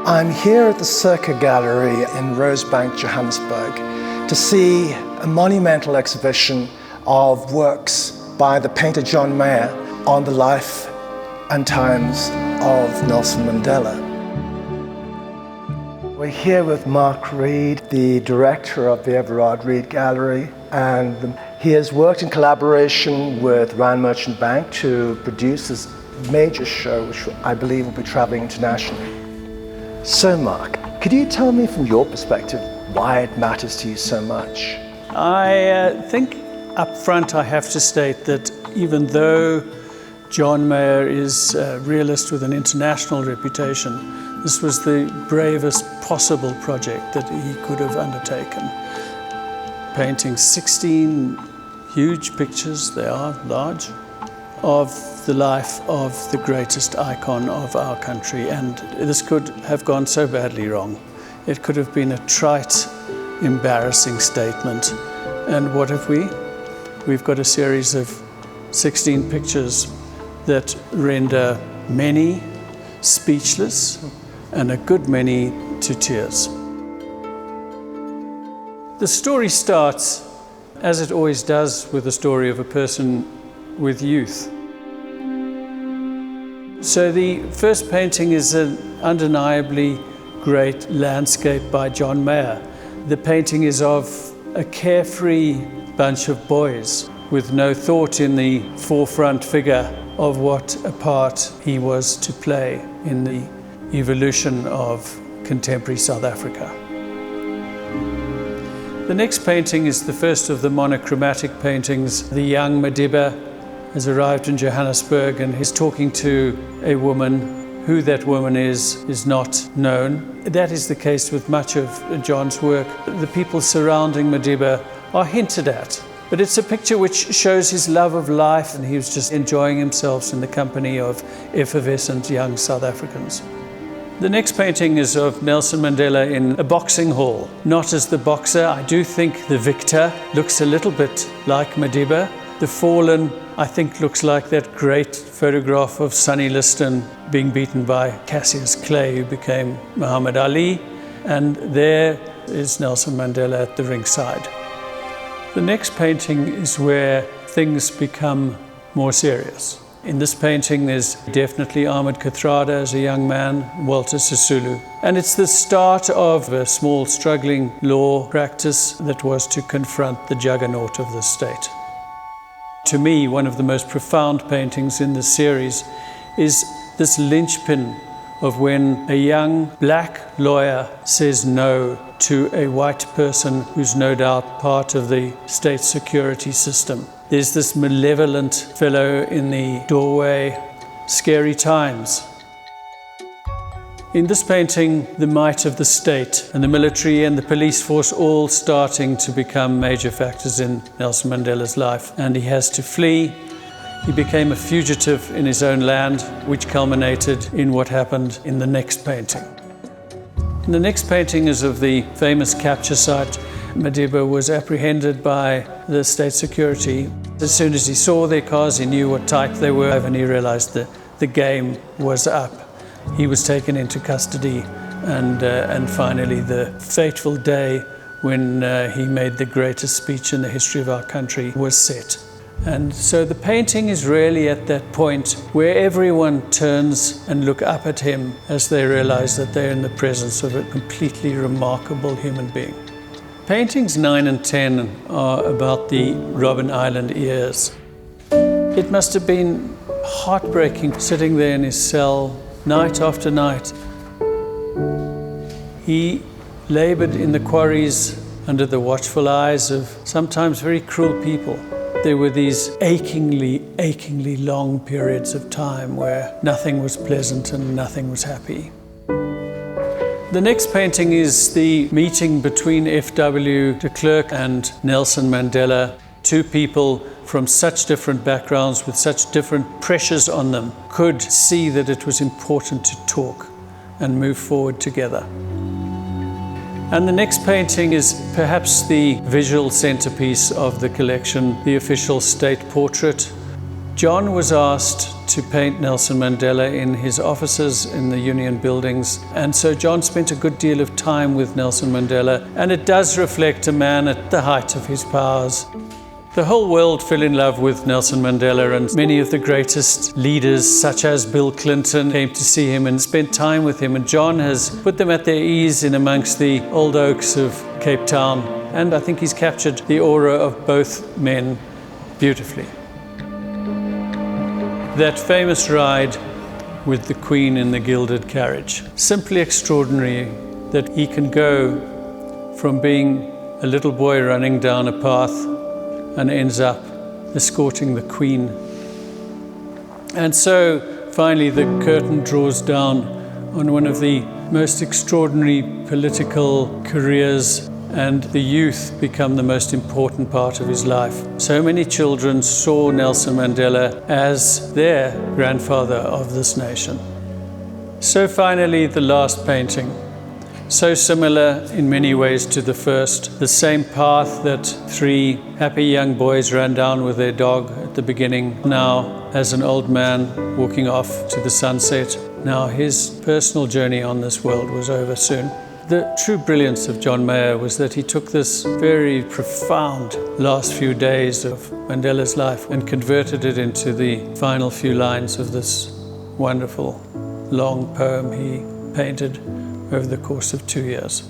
I'm here at the Circa Gallery in Rosebank, Johannesburg, to see a monumental exhibition of works by the painter John Meyer on the life and times of Nelson Mandela. We're here with Mark Reed, the director of the Everard Reed Gallery, and he has worked in collaboration with Rand Merchant Bank to produce this major show, which I believe will be traveling internationally. So Mark, could you tell me from your perspective why it matters to you so much? I think up front I have to state that even though John Meyer is a realist with an international reputation, this was the bravest possible project that he could have undertaken. Painting 16 huge pictures, they are large, of the life of the greatest icon of our country, and this could have gone so badly wrong. It could have been a trite, embarrassing statement. And what have we? We've got a series of 16 pictures that render many speechless and a good many to tears. The story starts, as it always does with the story of a person, with youth. So the first painting is an undeniably great landscape by John Meyer. The painting is of a carefree bunch of boys with no thought in the forefront figure of what a part he was to play in the evolution of contemporary South Africa. The next painting is the first of the monochromatic paintings. The young Madiba has arrived in Johannesburg and is talking to a woman. Who that woman is not known. That is the case with much of John's work. The people surrounding Madiba are hinted at, but it's a picture which shows his love of life, and he was just enjoying himself in the company of effervescent young South Africans. The next painting is of Nelson Mandela in a boxing hall. Not as the boxer. I do think the victor looks a little bit like Madiba. The fallen, I think, looks like that great photograph of Sonny Liston being beaten by Cassius Clay, who became Muhammad Ali. And there is Nelson Mandela at the ringside. The next painting is where things become more serious. In this painting, there's definitely Ahmed Kathrada as a young man, Walter Sisulu. And it's the start of a small, struggling law practice that was to confront the juggernaut of the state. To me, one of the most profound paintings in this series is this linchpin of when a young black lawyer says no to a white person who's no doubt part of the state security system. There's this malevolent fellow in the doorway. Scary times. In this painting, the might of the state and the military and the police force all starting to become major factors in Nelson Mandela's life, and he has to flee. He became a fugitive in his own land, which culminated in what happened in the next painting. And the next painting is of the famous capture site. Madiba was apprehended by the state security. As soon as he saw their cars, he knew what type they were, and he realized that the game was up. He was taken into custody, and finally the fateful day when he made the greatest speech in the history of our country was set. And so the painting is really at that point where everyone turns and look up at him as they realize that they're in the presence of a completely remarkable human being. Paintings 9 and 10 are about the Robben Island years. It must have been heartbreaking sitting there in his cell night after night. He labored in the quarries under the watchful eyes of sometimes very cruel people. There were these achingly long periods of time where nothing was pleasant and nothing was happy. The next painting is the meeting between F.W. de Klerk and Nelson Mandela. Two people from such different backgrounds with such different pressures on them could see that it was important to talk and move forward together. And the next painting is perhaps the visual centerpiece of the collection, the official state portrait. John was asked to paint Nelson Mandela in his offices in the Union buildings, and so John spent a good deal of time with Nelson Mandela, and it does reflect a man at the height of his powers. The whole world fell in love with Nelson Mandela, and many of the greatest leaders, such as Bill Clinton, came to see him and spent time with him. And John has put them at their ease in amongst the old oaks of Cape Town. And I think he's captured the aura of both men beautifully. That famous ride with the Queen in the gilded carriage. Simply extraordinary that he can go from being a little boy running down a path and ends up escorting the Queen. And so finally the curtain draws down on one of the most extraordinary political careers, and the youth become the most important part of his life. So many children saw Nelson Mandela as their grandfather of this nation. So finally the last painting. So similar in many ways to the first. The same path that three happy young boys ran down with their dog at the beginning. Now, as an old man walking off to the sunset, now his personal journey on this world was over soon. The true brilliance of John Meyer was that he took this very profound last few days of Mandela's life and converted it into the final few lines of this wonderful long poem he painted over the course of 2 years.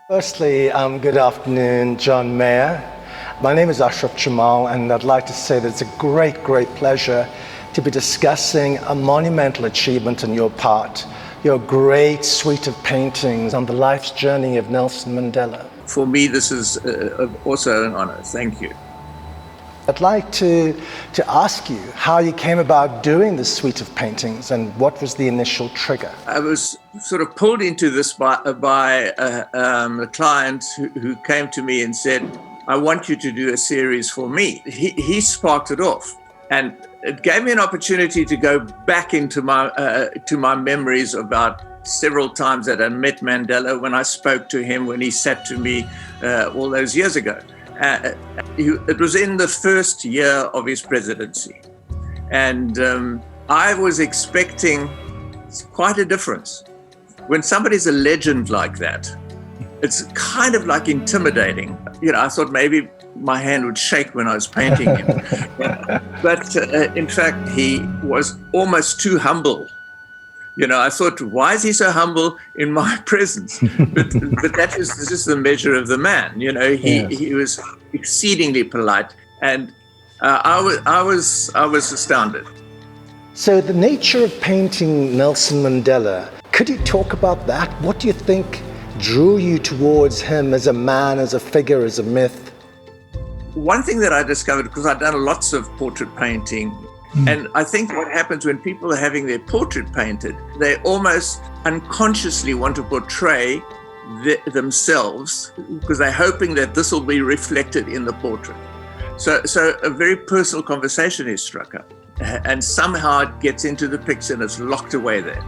Firstly, good afternoon, John Meyer. My name is Ashraf Jamal, and I'd like to say that it's a great, great pleasure to be discussing a monumental achievement on your part, your great suite of paintings on the life's journey of Nelson Mandela. For me, this is also an honor. Thank you. I'd like to ask you how you came about doing this suite of paintings and what was the initial trigger? I was sort of pulled into this by a client who came to me and said, I want you to do a series for me. He sparked it off, and it gave me an opportunity to go back into my memories about several times that I met Mandela, when I spoke to him, when he sat to me all those years ago. It was in the first year of his presidency, and I was expecting quite a difference. When somebody's a legend like that, it's kind of like intimidating. You know, I thought maybe my hand would shake when I was painting him. But in fact, he was almost too humble. You know, I thought, why is he so humble in my presence? But that is just the measure of the man. You know, he was exceedingly polite, and I was astounded. So the nature of painting Nelson Mandela, could you talk about that? What do you think drew you towards him as a man, as a figure, as a myth? One thing that I discovered, because I've done lots of portrait painting, and I think what happens when people are having their portrait painted, they almost unconsciously want to portray themselves because they're hoping that this will be reflected in the portrait. So a very personal conversation is struck up, and somehow it gets into the picture and it's locked away there.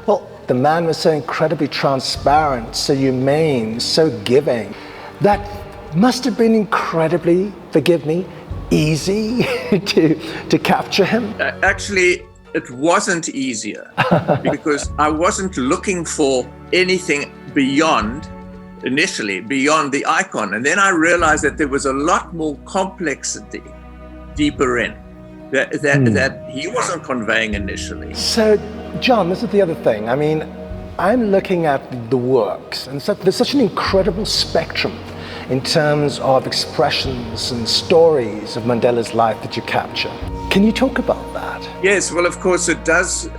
Well, the man was so incredibly transparent, so humane, so giving. That must have been incredibly, forgive me, easy to capture him. Actually, it wasn't easier because I wasn't looking for anything initially beyond the icon. And then I realized that there was a lot more complexity deeper in that he wasn't conveying initially. So, John, this is the other thing. I mean, I'm looking at the works, and so there's such an incredible spectrum in terms of expressions and stories of Mandela's life that you capture. Can you talk about that? Yes, well, of course, it does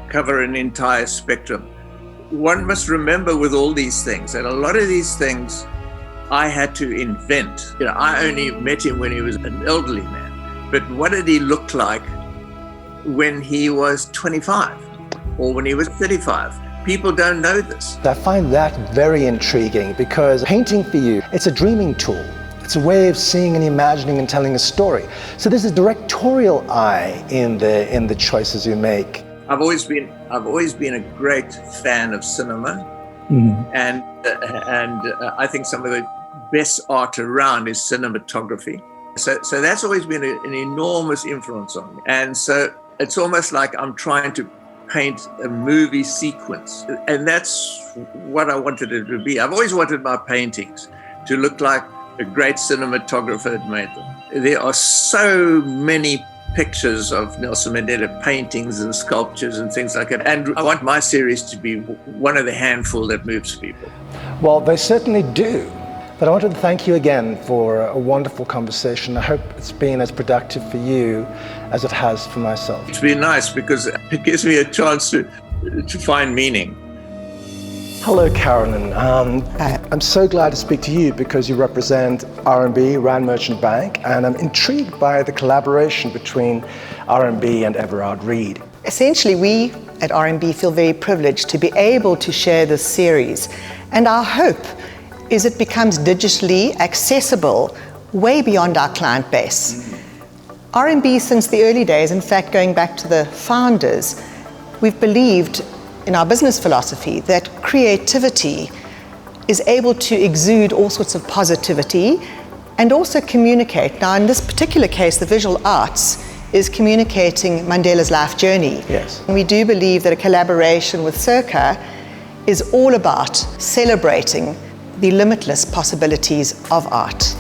cover an entire spectrum. One must remember with all these things that a lot of these things I had to invent. You know, I only met him when he was an elderly man. But what did he look like when he was 25 or when he was 35? People don't know this. I find that very intriguing because painting for you, it's a dreaming tool. It's a way of seeing and imagining and telling a story. So there's a directorial eye in the choices you make. I've always been a great fan of cinema, And I think some of the best art around is cinematography. So that's always been an enormous influence on me. And so it's almost like I'm trying to paint a movie sequence. And that's what I wanted it to be. I've always wanted my paintings to look like a great cinematographer had made them. There are so many pictures of Nelson Mandela, paintings and sculptures and things like that. And I want my series to be one of the handful that moves people. Well, they certainly do. But I wanted to thank you again for a wonderful conversation. I hope it's been as productive for you as it has for myself. It's been nice because it gives me a chance to find meaning. Hello, Carolyn. I'm so glad to speak to you because you represent R&B, Rand Merchant Bank, and I'm intrigued by the collaboration between R&B and Everard Reed. Essentially, we at R&B feel very privileged to be able to share this series, and our hope is it becomes digitally accessible way beyond our client base. R&B since the early days, in fact going back to the founders, we've believed in our business philosophy that creativity is able to exude all sorts of positivity and also communicate. Now in this particular case, the visual arts is communicating Mandela's life journey. Yes. And we do believe that a collaboration with Circa is all about celebrating the limitless possibilities of art.